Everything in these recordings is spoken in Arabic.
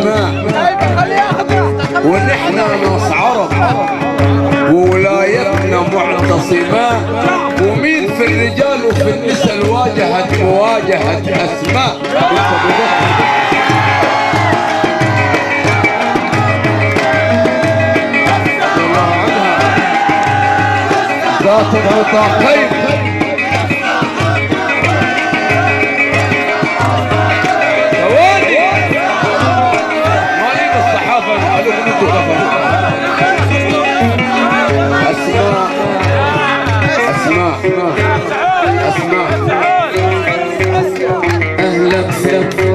أسماء، ونحن ناس عرب وولايتنا معتصمة، ومين في الرجال وفي النساء واجهت مواجهة أسماء ذات العطاقين.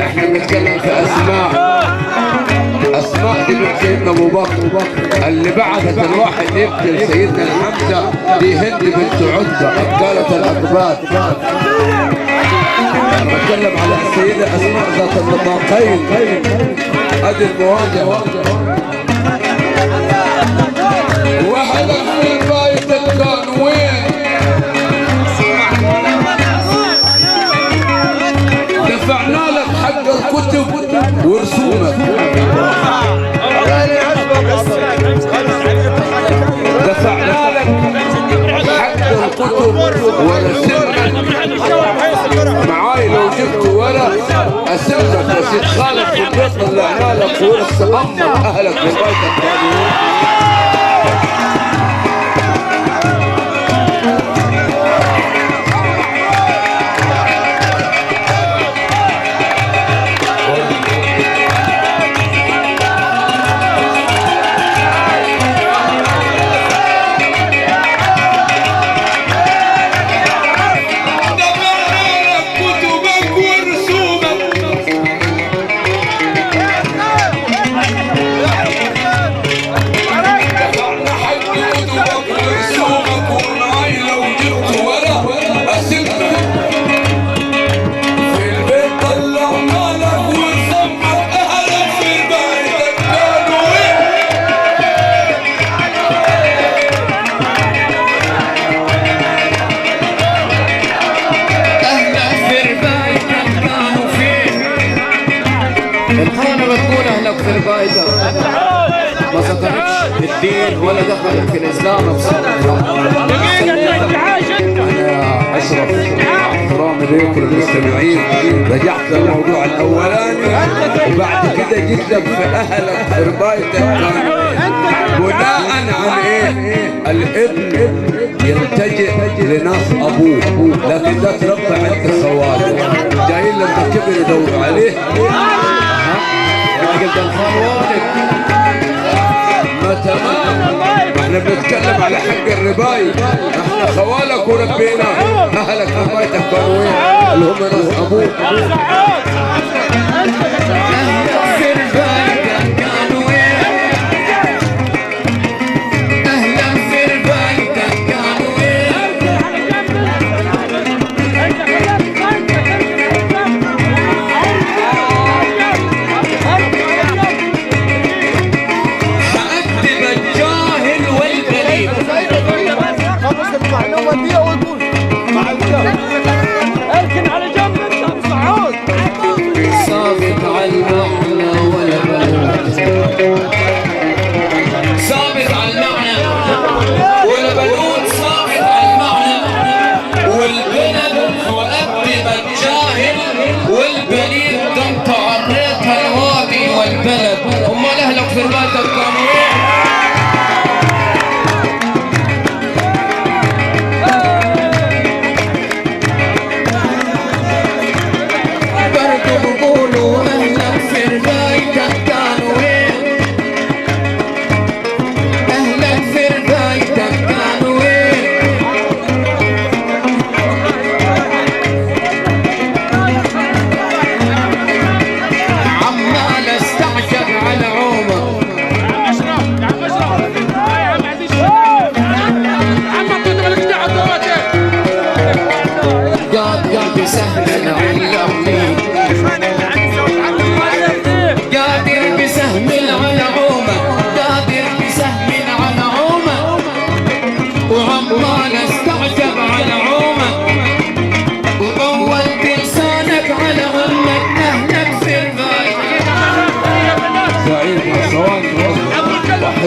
احنا بنتكلم في اسماء دي بنت سيدنا ابو بكر اللي بعثت الواحد يقتل سيدنا الحمزه، دي هند بنت عتبه قالت الاقباط. انا بتكلم على السيده اسماء ذات النطاقين. ادي المواجهه واحد في البيت كان وين دفعنا لك حق الكتب ورسومك، دفعنا لك حق الكتب ورسومك معاي. لو جبت ورق اسمك بس يتخالف في البيت طلعنا لك ورث امك اهلك وبيتك. ما سكرتش الدين ولا دخلت في الاسلام بصراحه. انا اشرف احترامي ليكم المستمعين، رجعت للموضوع الاولاني وبعد كده جيت لك في اهلك في ربايتك بناء عن ايه؟ الابن يلتجئ لناس ابوه، لكن ده تربى عند خواله جايين لما كبر يدور عليه. قلت الخان والد ما تمام. احنا بنتكلم على حق الرباي، احنا خوالك وربينا اهلك ربايتك كانوا وين اللي هم ناس ابوك. في البلد عمال استعجب على عمر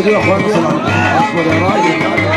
يا اخوان اصبر يا راجل